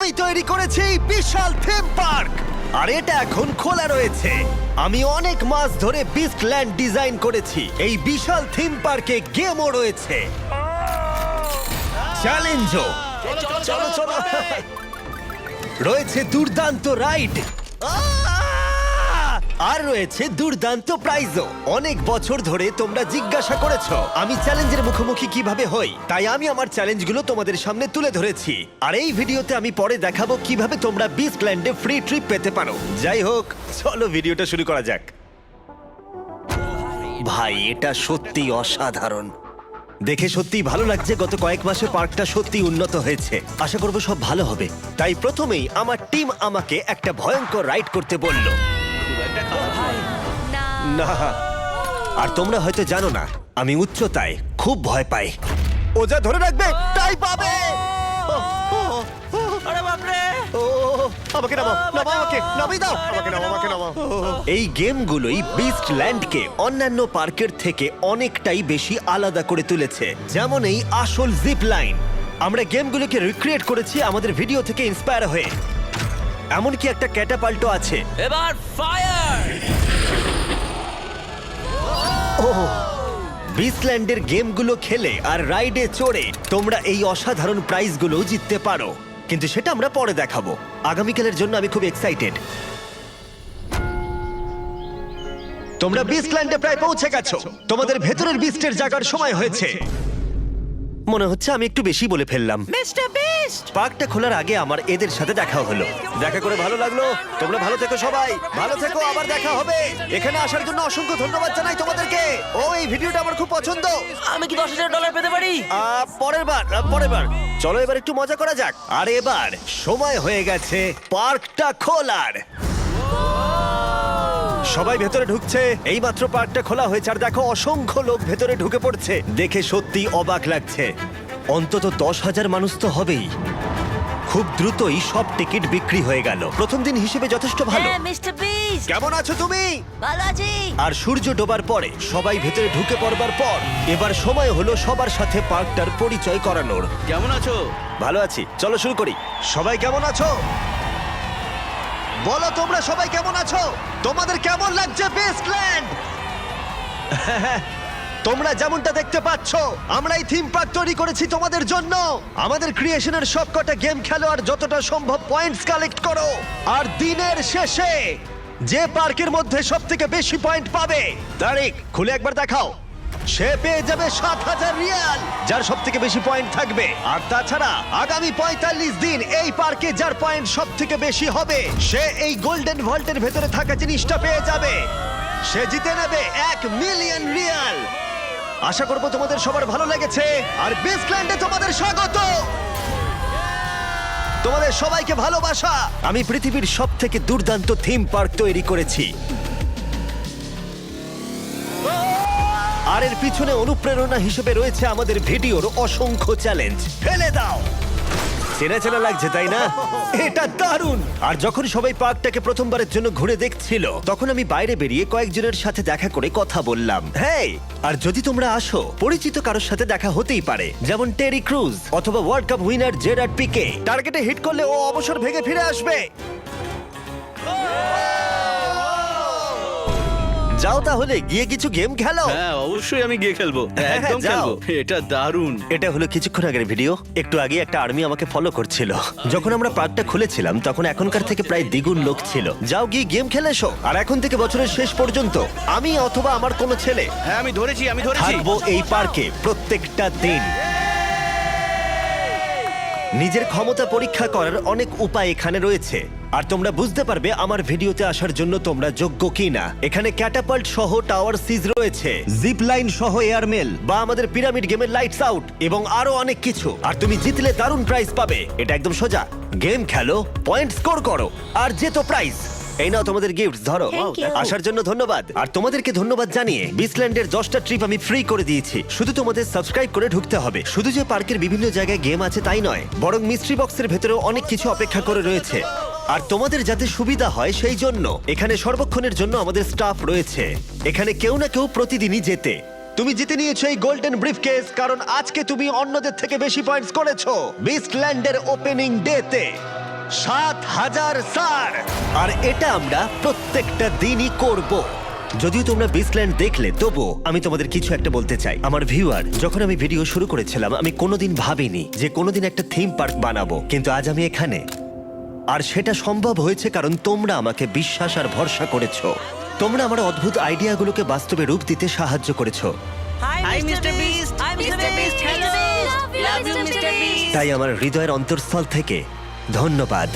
আমি তৈরি করেছি বিশাল থিম পার্ক, আর এটা এখন খোলা রয়েছে। আমি অনেক মাস ধরে বিস্ট ল্যান্ড ডিজাইন করেছি। এই বিশাল থিম পার্কে গেমও রয়েছে, চ্যালেঞ্জও চলো চলো রয়েছে দুর্দান্ত রাইড, আর রয়েছে দুর্দান্ত প্রাইজও। অনেক বছর ধরে তোমরা জিজ্ঞাসা করেছো আমি চ্যালেঞ্জের মুখোমুখি কিভাবে হই, তাই আমি আমার চ্যালেঞ্জগুলো তোমাদের সামনে তুলে ধরেছি। আর এই ভিডিওতে আমি পরে দেখাবো কিভাবে তোমরা বিস্টল্যান্ডে ফ্রি ট্রিপ পেতে পারো। যাই হোক, চলো ভিডিওটা শুরু করা যাক। ভাই, এটা সত্যি অসাধারণ। দেখে সত্যিই ভালো লাগছে। গত কয়েক মাসে পার্কটা সত্যি উন্নত হয়েছে। আশা করবো সব ভালো হবে। তাই প্রথমেই আমার টিম আমাকে একটা ভয়ঙ্কর রাইড করতে বলল। না, আর তোমরা হয়তো জানো না, আমি উচ্চতায় খুব ভয় পাই। ও যা ধরে রাখবে তাই পাবে। আরে বাপরে! আমাকে নামাও, নামাও আমাকে, নামিয়ে দাও আমাকে, নামাও আমাকে, নামাও। এই গেমগুলোই বিস্ট ল্যান্ডকে অন্যান্য পার্কের থেকে অনেকটাই বেশি আলাদা করে তুলেছে। যেমন এই আসল জিপ লাইন, আমরা গেমগুলোকে রিক্রিয়েট করেছি আমাদের ভিডিও থেকে ইন্সপায়ার হয়ে। এমনকি একটা ক্যাটাপাল্টও আছে। এবার ফায়ার! বিস্টল্যান্ডের গেমগুলো খেলে আর রাইডে চড়ে তোমরা এই অসাধারণ প্রাইজগুলো জিততে পারো, কিন্তু সেটা আমরা পরে দেখাবো। আগামীকালের জন্য আমি খুব এক্সাইটেড। তোমরা বিস্টল্যান্ডে প্রায় পৌঁছে গেছো। তোমাদের ভেতরের বিস্টের জায়গার সময় হয়েছে। মনে হচ্ছে আমি একটু বেশি বলে ফেললাম। Mister beast! পার্কটা খোলার আগে আমার এদের সাথে দেখা হলো। দেখা করে ভালো লাগলো। তোমরা ভালো থেকো সবাই, ভালো থেকো, আবার দেখা হবে। এখানে আসার জন্য অসংখ্য ধন্যবাদ জানাই তোমাদেরকে। এই ভিডিওটা আমার খুব পছন্দ। আমি কি $10,000 পেতে পারি? পরের বার চলো এবার একটু মজা করা যাক। আর এবার সময় হয়ে গেছে পার্কটা খোলার। সবাই ভেতরে ঢুকছে। এইমাত্র পার্কটা খোলা হয়েছে, আর দেখো অসংখ্য লোক ভেতরে ঢুকে পড়ছে। দেখে সত্যি অবাক লাগছে। অন্তত 10,000 মানুষ তো হবেই। খুব দ্রুতই সব টিকিট বিক্রি হয়ে গেল। প্রথম দিন হিসেবে যথেষ্ট ভালো। হ্যাঁ, মিস্টার বিস্ট! কেমন আছো তুমি? ভালো আছি। আর সূর্য ডোবার পরে সবাই ভেতরে ঢুকে পড়বার পর এবার সময় হলো সবার সাথে পার্কটার পরিচয় করানোর। কেমন আছো? ভালো আছি, চলো শুরু করি। সবাই কেমন আছো? বলো তোমরা সবাই কেমন আছো? তোমাদের কেমন লাগছে বিস্টল্যান্ড? তোমরা যেমনটা দেখতে পাচ্ছ, আমরা এই থিম পার্ক তৈরি করেছি তোমাদের জন্য। আমাদের ক্রিয়েশনের সবকটা গেম খেলো আর যতটা সম্ভব পয়েন্টস কালেক্ট করো। আর দিনের শেষে যে পার্কের মধ্যে সবথেকে বেশি পয়েন্ট পাবে, তারিখ খুলে একবার দেখাও, সে পেয়ে যাবে 7,000 রিয়াল, যার সব থেকে বেশি পয়েন্ট থাকবে। আর তাছাড়া আগামী 45 দিন এই পার্কে যার পয়েন্ট সব থেকে বেশি হবে, সে এই গোল্ডেন ভল্টের ভেতরে থাকা জিনিসটা পেয়ে যাবে। সে জিতে নেবে 1 মিলিয়ন রিয়াল। আশা করবো তোমাদের সবার ভালো লেগেছে। আর বিস্টল্যান্ডে তোমাদের স্বাগত। তোমাদের সবাইকে ভালোবাসা। আমি পৃথিবীর সব থেকে দুর্দান্ত থিম পার্ক তৈরি করেছি, আর এর পিছনে অনুপ্রেরণা হিসেবে রয়েছে আমাদের ভিডিওর অসংখ্য চ্যালেঞ্জ। ফেলে দাও। চেনা চেনা লাগছে তাই না? এটা দারুণ। আর যখন সবাই পার্কটাকে প্রথমবারের জন্য ঘুরে দেখছিল, তখন আমি বাইরে বেরিয়ে কয়েকজনের সাথে দেখা করে কথা বললাম। হেই, আর যদি তোমরা আসো, পরিচিত কারোর সাথে দেখা হতেই পারে, যেমন টেরি ক্রুজ অথবা world cup winner Gerard Pique. টার্গেটে হিট করলে ও অবসর ভেঙে ফিরে আসবে। যাও তাহলে গিয়ে কিছু গেম খেলো। হ্যাঁ, অবশ্যই আমি গিয়ে খেলবো। একদম যাও। খেলবো। এটা দারুণ। এটা হলো কিছুক্ষণ আগের ভিডিও। একটু আগে একটা আর্মি আমাকে ফলো করছিল। যখন আমরা পার্কটা খুলেছিলাম তখন এখনকার থেকে প্রায় দ্বিগুণ লোক ছিল। যাও গিয়ে গেম খেলে এসো। আর এখন থেকে বছরের শেষ পর্যন্ত আমি অথবা আমার কোনো ছেলে হ্যাঁ, আমি ধরেছি। থাকবো এই পার্কে প্রত্যেকটা দিন। নিজের ক্ষমতা পরীক্ষা করার অনেক উপায় এখানে রয়েছে, আর তোমরা বুঝতে পারবে আমার ভিডিওতে আসার জন্য তোমরা যোগ্য কিনা। এখানে ক্যাটাপাল্ট সহ টাওয়ার সিজ রয়েছে, জিপ লাইন সহ এয়ারমেল, বা আমাদের পিরামিড গেমের লাইটস আউট, এবং আরো অনেক কিছু। আর তুমি জিতলে দারুণ প্রাইজ পাবে। এটা একদম সোজা। গেম খেলো, পয়েন্ট স্কোর করো, আর যেতো প্রাইজ। এই নাও তোমাদের গিফট, ধরো। Thank you. আসার জন্য ধন্যবাদ। আর তোমাদেরকে ধন্যবাদ জানিয়ে বিস্টল্যান্ডের 10টা ট্রিপ আমি ফ্রি করে দিয়েছি। শুধু তোমাদের সাবস্ক্রাইব করে ঢুকতে হবে। শুধু যে পার্কের বিভিন্ন জায়গায় গেম আছে তাই নয়, বরং মিস্ট্রি বক্সের ভেতরেও অনেক কিছু অপেক্ষা করে রয়েছে। আর তোমাদের যাতে সুবিধা হয় সেই জন্য এখানে সর্বক্ষণের জন্য আমাদের স্টাফ রয়েছে। এখানে কেউ না কেউ প্রতিদিনই জেতে। তুমি জিতে নিয়েছো এই গোল্ডেন ব্রিফকেস, কারণ আজকে তুমি অন্যদের থেকে বেশি পয়েন্টস করেছো বিস্টল্যান্ডের ওপেনিং ডেতে। 7,000 স্টার। আর এটা আমরা প্রত্যেকটা দিনই করব। যদিও তোমরা বিচল্যান্ড দেখলে, তবু আমি তোমাদের কিছু একটা বলতে চাই। আমার ভিউয়ার, যখন আমি ভিডিও শুরু করেছিলাম আমি কোনোদিন ভাবিনি যে কোনোদিন একটা থিম পার্ক বানাবো, কিন্তু আজ আমি এখানে। আর সেটা সম্ভব হয়েছে কারণ তোমরা আমাকে বিশ্বাস আর ভরসা করেছো। তোমরা আমার অদ্ভুত আইডিয়াগুলোকে বাস্তবে রূপ দিতে সাহায্য করেছো। Hi Mister Beast. Hi Mister Beast. Hello. Love you Mister Beast. তাই আমার হৃদয়ের অন্তঃস্থল থেকে ধন্যবাদ।